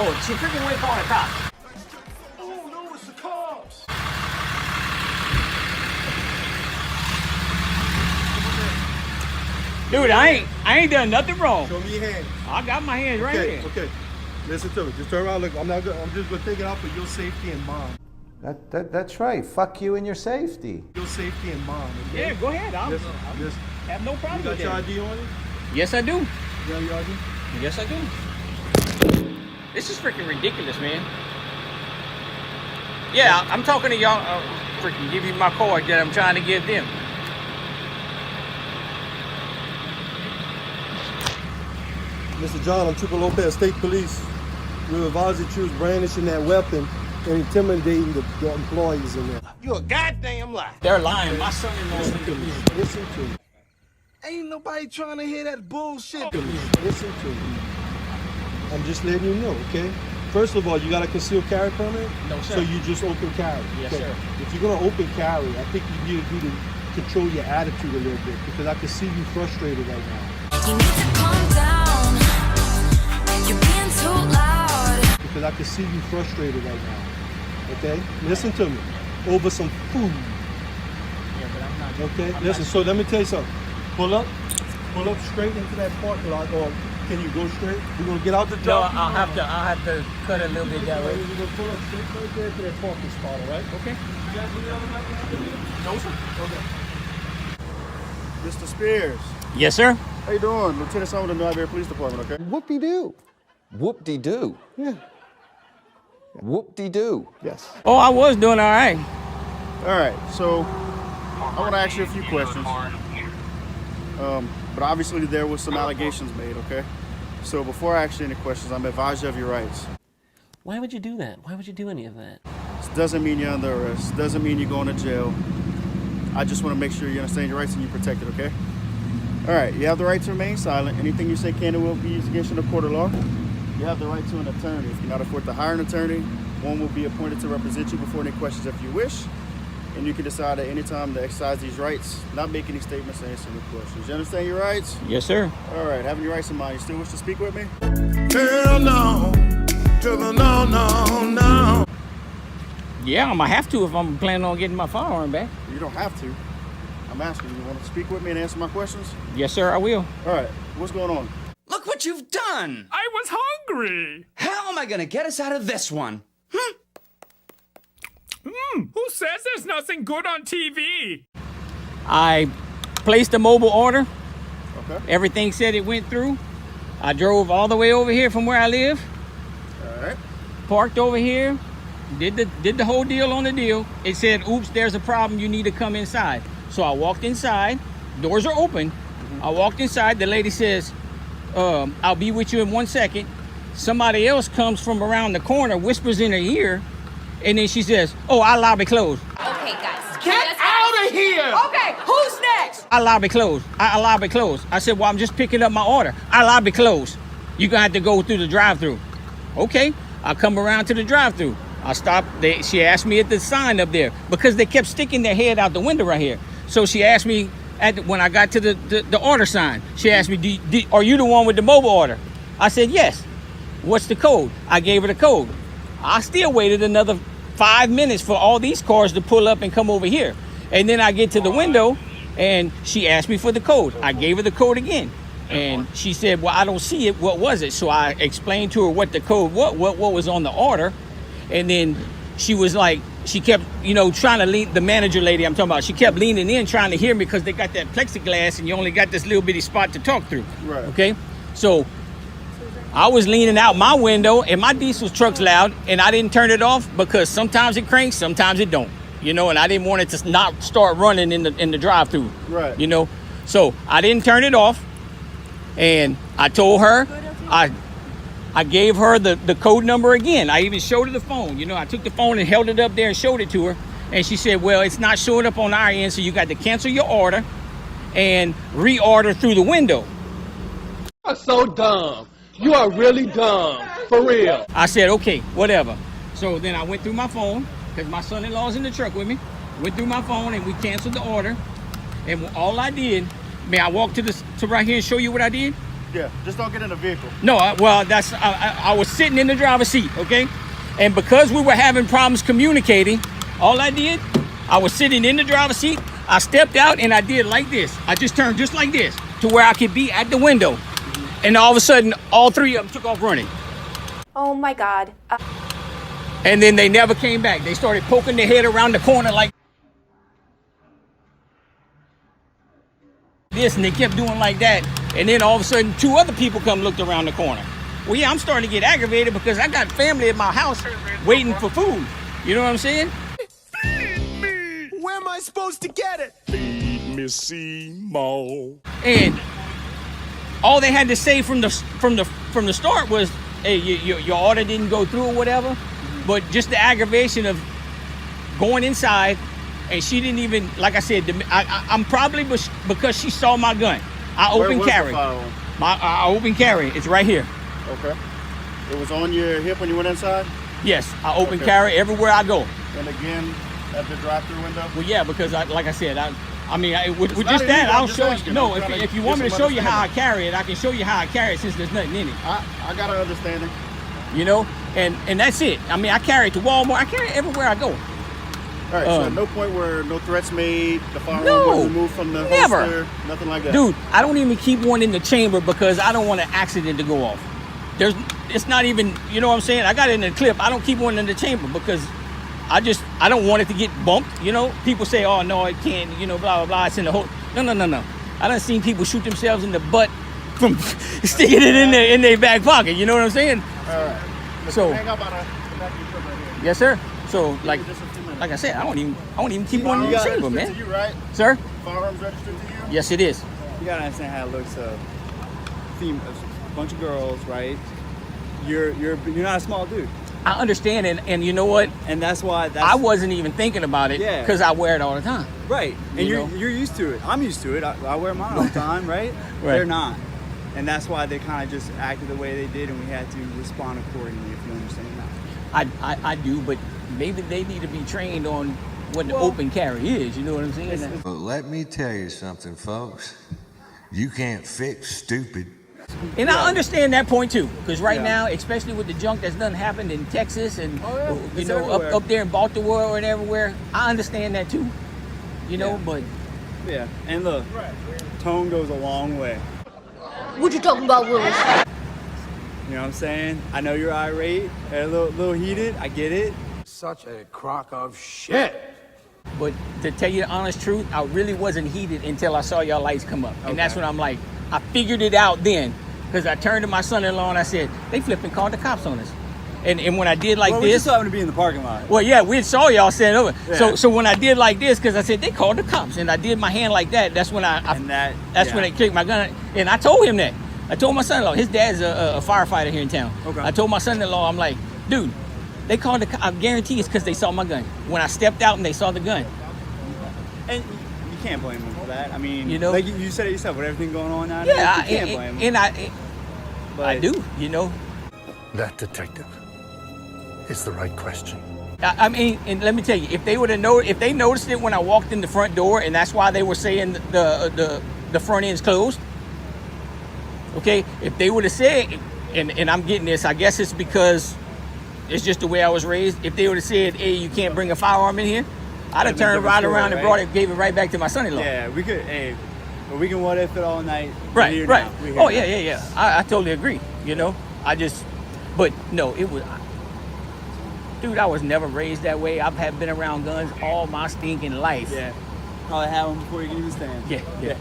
Oh, she freaking went calling the cops. Oh no, it's the cops. Dude, I ain't done nothing wrong. Show me your hands. I got my hands right here. Okay. Listen to me. Just turn around. Look, I'm just gonna take it out for your safety and mine. That's right. Fuck you and your safety. Your safety and mine. Okay? Yeah, go ahead. I'll Just have no problem you with got that. your ID on you? Yes, I do. You got your ID? Yes, I do. This is freaking ridiculous, man. Yeah, I'm talking to y'all. Freaking give you my card that I'm trying to give them. Mr. John, I'm Trooper Lopez, State Police. We advise that you was brandishing that weapon and intimidating the employees in there. You a goddamn lie. They're lying. My son-in-law's in the police. Listen to me. Ain't nobody trying to hear that bullshit. Listen to me. I'm just letting you know, okay? First of all, you got a concealed carry permit? No, sir. So you just open carry? Yes, okay. sir. If you're gonna open carry, I think you need to do to control your attitude a little bit because I can see you frustrated right now. You need to calm down. You're being too loud. Because I can see you frustrated right now. Okay? Listen to me. Over some food. Yeah, but I'm not. Okay? Listen, so let me tell you something. Pull up straight into that parking lot, or can you go straight? We're gonna get out the No, job. I'll have to cut a little bit that way. We're gonna pull up straight right there to that parking spot, all right? Okay. You guys any other night? No, sir. Okay. Mr. Spears, Yes, sir. how you doing? Lieutenant Summer of the New Iberia Police Department, okay? Whoop-de-doo. Whoop-de-doo. Yeah. Whoop-de-doo. Yes. Oh, I was doing all right. All right, so I want to ask you a few questions. But obviously there was some allegations made, okay? So before I ask you any questions, I'm advised you of your rights. Why would you do that? Why would you do any of that? This doesn't mean you're under arrest. Doesn't mean you're going to jail. I just want to make sure you understand your rights and you're protected, okay? All right, you have the right to remain silent. Anything you say can and will be used against you in a court of law. You have the right to an attorney. If you're not afford to hire an attorney, one will be appointed to represent you before any questions if you wish. And you can decide at any time to exercise these rights, not make any statements or answer any questions. You understand your rights? Yes, sir. All right, having your rights in mind, you still wish to speak with me? Girl, no. Girl, no, no, no. Yeah, I'm gonna have to if I'm planning on getting my firearm back. You don't have to. I'm asking you, want to speak with me and answer my questions? Yes, sir, I will. All right, what's going on? Look what you've done! I was hungry. How am I gonna get us out of this one? Who says there's nothing good on TV? I placed a mobile order. Okay. Everything said it went through. I drove all the way over here from where I live. All right. Parked over here. Did the whole deal on the deal. It said, oops, there's a problem. You need to come inside. So I walked inside. Doors are open. I walked inside. The lady says, I'll be with you in 1 second. Somebody else comes from around the corner, whispers in her ear, and then she says, oh, our lobby closed. Okay, guys. Get out of here! Okay, who's next? Our lobby closed. Our lobby closed. I said, well, I'm just picking up my order. Our lobby closed. You're going to have to go through the drive-thru. Okay, I come around to the drive-thru. I stopped. She asked me at the sign up there because they kept sticking their head out the window right here. So she asked me when I got to the order sign, she asked me, are you the one with the mobile order? I said, yes. What's the code? I gave her the code. I still waited another 5 minutes for all these cars to pull up and come over here. And then I get to the window and she asked me for the code. I gave her the code again. And she said, well, I don't see it. What was it? So I explained to her what the code, what was on the order. And then she was like, she kept, trying to lean, the manager lady I'm talking about, she kept leaning in trying to hear me because they got that plexiglass and you only got this little bitty spot to talk through. Right. Okay. So I was leaning out my window and my diesel truck's loud and I didn't turn it off because sometimes it cranks, sometimes it don't, and I didn't want it to not start running in the drive-thru. Right. So I didn't turn it off and I told her, I gave her the code number again. I even showed her the phone. I took the phone and held it up there and showed it to her. And she said, well, it's not showing up on our end, so you got to cancel your order and reorder through the window. You're so dumb. You are really dumb. For real. I said, okay, whatever. So then I went through my phone, because my son-in-law's in the truck with me. Went through my phone and we canceled the order. And all I did, may I walk to right here and show you what I did? Yeah, just don't get in the vehicle. No, I was sitting in the driver's seat, okay? And because we were having problems communicating, all I did, I was sitting in the driver's seat, I stepped out and I did like this. I just turned just like this to where I could be at the window. And all of a sudden, all three of them took off running. Oh my God. And then they never came back. They started poking their head around the corner like this, and they kept doing like that. And then all of a sudden, two other people come looked around the corner. Well, yeah, I'm starting to get aggravated because I got family at my house waiting for food. You know what I'm saying? Where am I supposed to get it? Feed me, Seymour. And all they had to say from the start was, "Hey, your order didn't go through or whatever." But just the aggravation of going inside, and she didn't even, like I said, I'm probably because she saw my gun. I open carry. I open carry. It's right here. Okay. It was on your hip when you went inside? Yes, I open carry everywhere I go. And again, at the drive-thru window? Well, yeah, because like I said, with not just that, illegal, I'll I'm just show you. asking. No, I'm trying to if you get want me to some show you how I understanding. carry it, I can show you how I carry it since there's nothing in it. I got an understanding. You know, and that's it. I mean, I carry it to Walmart. I carry it everywhere I go. All right, so at no point were no threats made, the firearm No, was removed from the never. holster, nothing like that? Dude, I don't even keep one in the chamber because I don't want an accident to go off. It's not even, you know what I'm saying? I got it in the clip. I don't keep one in the chamber because I don't want it to get bumped. You know, people say, "Oh no, it can't," you know, blah blah blah. It's in the whole. No. I done seen people shoot themselves in the butt from sticking it in their back pocket. You know what I'm saying? All right. So, hang up on the back of your truck right here. yes, sir. So, like Just a few minutes. I said, I won't even keep one in the chamber, man. To you, right? Sir? Firearms registered to you? Yes, it is. You gotta understand how it looks. A bunch of girls, right? You're not a small dude, I understand, and you know what? and that's why. I wasn't even thinking about it Yeah. because I wear it all the time. right, and You know? you're used to it. I'm used to it. I wear mine all the time, right? Right. They're not, and that's why they kind of just acted the way they did, and we had to respond accordingly. If you understand that. I do, but maybe they need to be trained on what the Well, open carry is. You know what I'm saying? But let me tell you something, folks. You can't fix stupid. And I understand that point too, because right Yeah. now, especially with the junk that's done happened in Texas and you It's know everywhere. up there in Baltimore and everywhere, I understand that too. You know, Yeah. but Yeah, and look, tone goes a long way. What you talking about, Willis? You know what I'm saying? I know you're irate, a little heated. I get it. Such a crock of shit. But to tell you the honest truth, I really wasn't heated until I saw y'all lights come up, and that's Okay. when I'm like, I figured it out then, because I turned to my son-in-law and I said, they flipping called the cops on us, and when I did like Well, we this. just happened to be in the parking lot. Well, yeah, we saw y'all standing over. Yeah. So when I did like this, because I said they called the cops, and I did my hand like that. That's when And that's when they kicked my gun, and I told him that. I told my son-in-law. His dad's a firefighter here in town. Okay. I told my son-in-law, I'm like, dude, they called the cops. I guarantee it's because they saw my gun. When I stepped out and they saw the gun. And you can't blame them for that. I mean, You know? like you said it yourself, with everything going on nowadays, Yeah, you can't blame them. and I But do. You know. That detective is the right question. I mean, and let me tell you, if they would have if they noticed it when I walked in the front door, and that's why they were saying the front end's closed. Okay, if they would have said, and I'm getting this, I guess it's because it's just the way I was raised. If they would have said, "Hey, you can't bring a firearm in here," I'd have That'd be a turned right different around story, and brought right? it, gave it right back to my son-in-law. yeah, we could. Hey, but we can what if it all night. We're Right, here right. now. We're here Oh now. yeah. I totally agree. You know, but no, it was. Dude, I was never raised that way. I've been around guns all my stinking life. Yeah, probably had one before you can even stand. Yeah.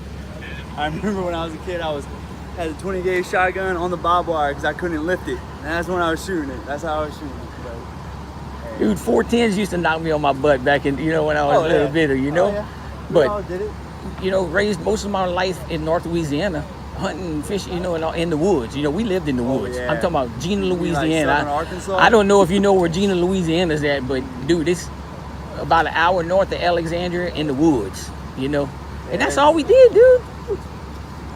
I remember when I was a kid, had a 20 gauge shotgun on the barbed wire because I couldn't lift it, and that's when I was shooting it. That's how I was shooting it. But, Dude, 410s used to knock me on my butt back in, when I was a little bitter, you know? Oh, yeah. We But, all did it. raised most of my life in North Louisiana, hunting and fishing, in the woods. We lived in the woods. yeah. I'm talking about Gina, You mean like Louisiana. southern Arkansas? I don't know if you know where Gina, Louisiana is at, but dude, it's about an hour north of Alexandria in the woods, And that's all we did, dude.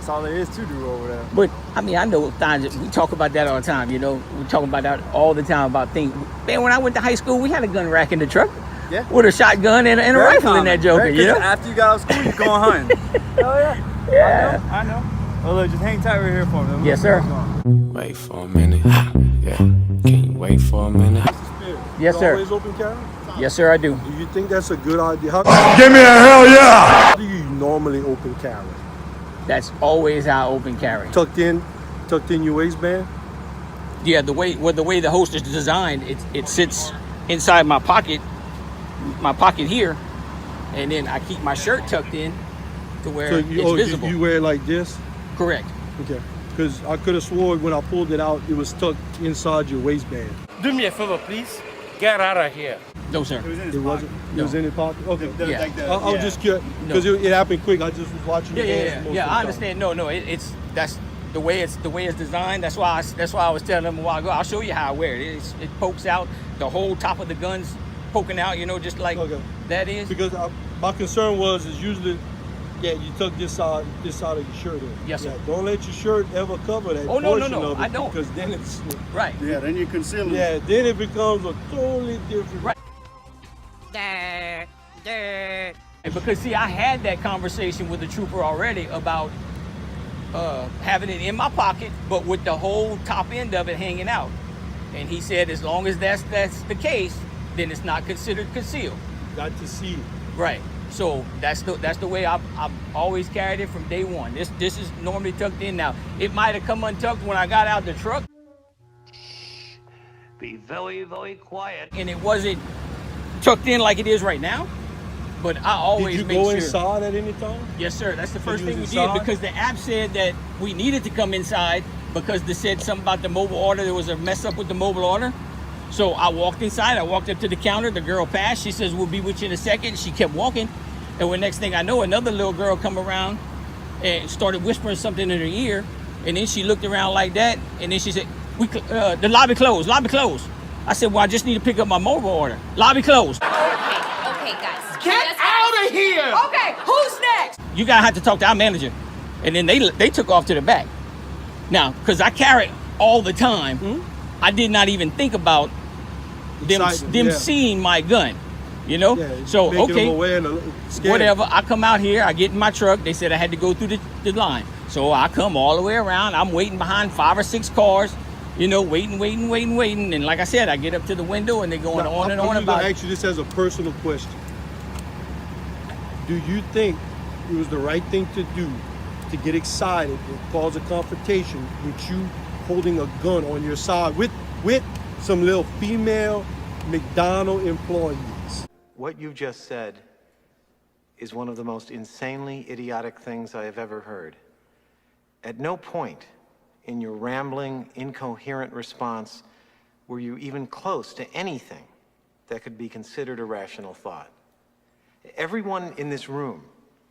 That's all there is to do over there. But I know things. We talk about that all the time. We talk about that all the time about things. Man, when I went to high school, we had a gun rack in the truck. Yeah. With a shotgun and a Very rifle in common. that joker. Very- 'cause after you got out of school, you're going hunting. Oh yeah. Yeah. I know. Oh, look, just hang tight right here for me. Yes, sir. Wait for a minute. Yeah. Can you wait for a minute? Yes, You sir. always open carry? Yes, sir, I do. Do you think that's a good idea? Give me a hell yeah! How do you normally open carry? That's always how I open carry. Tucked in your waistband? Yeah, the way the host is designed, it sits inside my pocket here, and then I keep my shirt tucked in to where So it's visible. you wear it like this? Correct. Okay. Because I could have sworn when I pulled it out, it was tucked inside your waistband. Do me a favor, please. Get out of here. No, sir. It was in his It wasn't? It was in your pocket? Okay. Yeah. Like the, I was just curious because it happened quick. I just was watching your hands most of the I time. understand. No, that's the way it's designed. That's why I was telling them a while ago. I'll show you how I wear it. It pokes out the whole top of the gun's poking out. Just like that is. Because my concern is usually, you tuck this side of your shirt in. Yes, sir. Don't let your shirt ever cover that Oh, portion no, of it. I don't. Because then it's Right. Yeah, then you conceal it. Yeah, then it becomes a totally different. Right. Because see, I had that conversation with the trooper already about having it in my pocket, but with the whole top end of it hanging out. And he said, as long as that's the case, then it's not considered concealed. Got to see it. Right. So that's the way I've always carried it from day one. This is normally tucked in now. It might have come untucked when I got out the truck. Be very, very quiet. And it wasn't tucked in like it is right now. But I always Did make you go sure. inside at any time? Yes, sir. That's the first you thing we was did inside? because the app said that we needed to come inside because they said something about the mobile order. There was a mess up with the mobile order. So I walked inside. I walked up to the counter. The girl passed. She says, we'll be with you in a second. She kept walking. And when next thing I know, another little girl come around and started whispering something in her ear. And then she looked around like that. And then she said, the lobby closed. Lobby closed. I said, well, I just need to pick up my mobile order. Lobby closed. Okay, guys. Get out of here! Okay, who's next? You gotta have to talk to our manager. And then they took off to the back. Now, because I carry all the time, I did not even think about them seeing my gun. So making okay, them aware and scared. whatever. I come out here, I get in my truck. They said I had to go through the line. So I come all the way around. I'm waiting behind 5 or 6 cars, waiting. And like I said, I get up to the window and they're going Now, on and on I'm about gonna ask you this as a personal question. Do you think it was the right thing to do to get excited and cause a confrontation with you holding a gun on your side with some little female McDonald's employees? What you just said is one of the most insanely idiotic things I have ever heard. At no point in your rambling, incoherent response were you even close to anything that could be considered a rational thought. Everyone in this room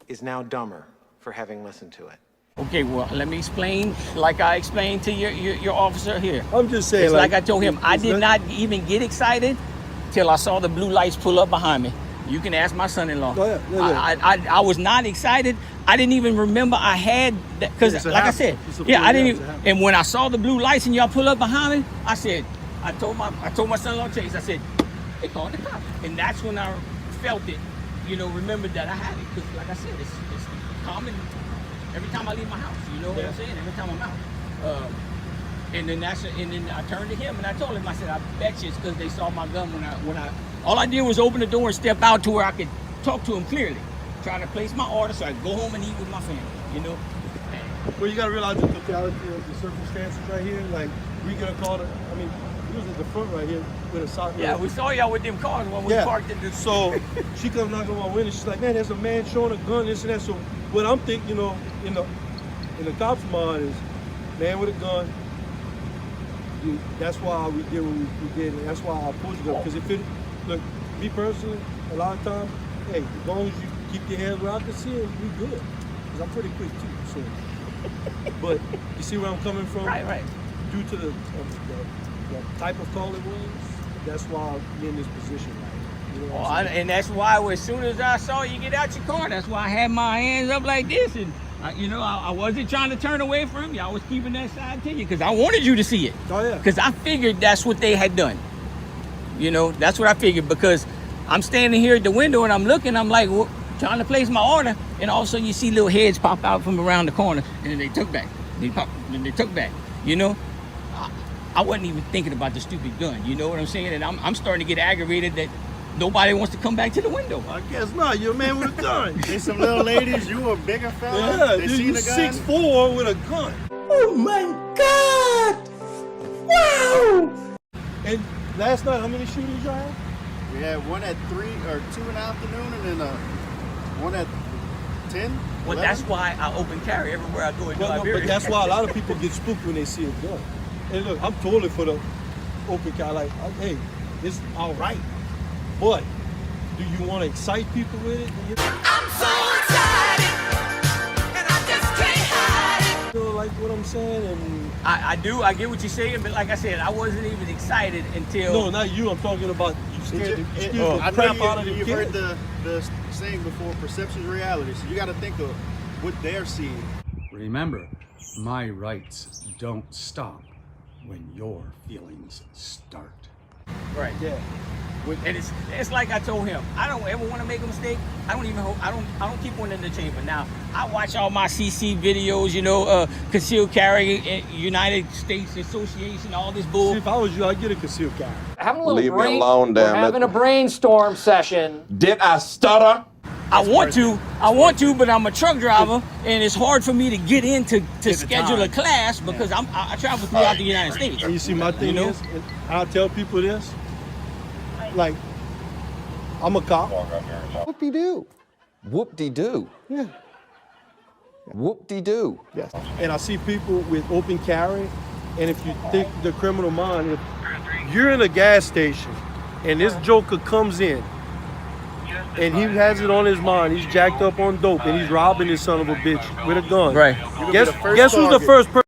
is now dumber for having listened to it. Okay, well, let me explain like I explained to your officer here. I'm just saying, It's like I told him, I did not even get excited till I saw the blue lights pull up behind me. You can ask my son-in-law. Oh, yeah. I was not excited. I didn't even remember I had that because, like I said, I didn't. Even, and when I saw the blue lights and y'all pull up behind me, I told my son-in-law Chase, I said, they called the cops, and that's when I felt it. Remembered that I had it because, like I said, it's common every time I leave my house. You know what I'm saying? Every time I'm out. And then I turned to him and I told him, I said, I bet you it's because they saw my gun when I all I did was open the door and step out to where I could talk to him clearly, trying to place my order so I could go home and eat with my family. Well, you gotta realize the totality of the circumstances right here. Like, we gonna call it. I mean, he was at the front right here with a sock. Yeah, we saw y'all with them cars when we parked in the. So she comes knocking on my window. She's like, man, there's a man showing a gun, this and that. So what I'm thinking, in the cop's mind is, man with a gun. Dude, that's why we did what we did, and that's why I pulled you up. Because look, me personally, a lot of times, hey, as long as you keep your hands where I can see it, we good. Because I'm pretty quick too. So, but you see where I'm coming from? Right. Due to the type of call it was, that's why I'm in this position right now. And that's why as soon as I saw you get out your car, that's why I had my hands up like this. And, I wasn't trying to turn away from you. I was keeping that side to you because I wanted you to see it. Oh, yeah. Because I figured that's what they had done. That's what I figured because I'm standing here at the window and I'm looking. I'm like, trying to place my order, and all of a sudden you see little heads pop out from around the corner, and then they took back. They took back. You know, I wasn't even thinking about the stupid gun. You know what I'm saying? And I'm starting to get aggravated that nobody wants to come back to the window. I guess not. You're a man with a gun. There's some little ladies. You a bigger fella. Yeah, They dude, seen you the gun. 6'4" with a gun. Oh my God! Wow! And last night, how many shootings y'all had? We had one at 3 or 2 in the afternoon, and then one at 10. Well, 11. that's why I open carry everywhere I go in No, Liberia. but that's why a lot of people get spooked when they see a gun. And look, I'm totally for the open carry. Like, hey, it's all right. But do you want to excite people with it? I'm so excited, and I just can't hide it. You know, like what I'm saying? And I do. I get what you're saying, but like I said, I wasn't even excited until. no, not you. I'm talking about you scared the I crap know out of the you've kids. heard the saying before, perception is reality. So you got to think of what they're seeing. Remember, my rights don't stop when your feelings start. Right. Yeah. And it's like I told him, I don't ever want to make a mistake. I don't keep one in the chamber. Now I watch all my CC videos, you know, concealed carry, United States Association, all this bull. See, if I was you, I'd get a concealed carry. Having a little Leave me alone, we're damn it. having a brainstorm session. Did I stutter? I want to, but I'm a truck driver, and it's hard for me to get in to schedule a class because I travel throughout the United States. And you see, my thing is, and I'll tell people this, like, I'm a cop. Whoop-de-doo. Whoop-de-doo. Yeah. Whoop-de-doo. Yes. And I see people with open carry, and if you think the criminal mind, if you're in a gas station and this joker comes in and he has it on his mind, he's jacked up on dope and he's robbing this son of a bitch with a gun. Right. Guess who's the first person?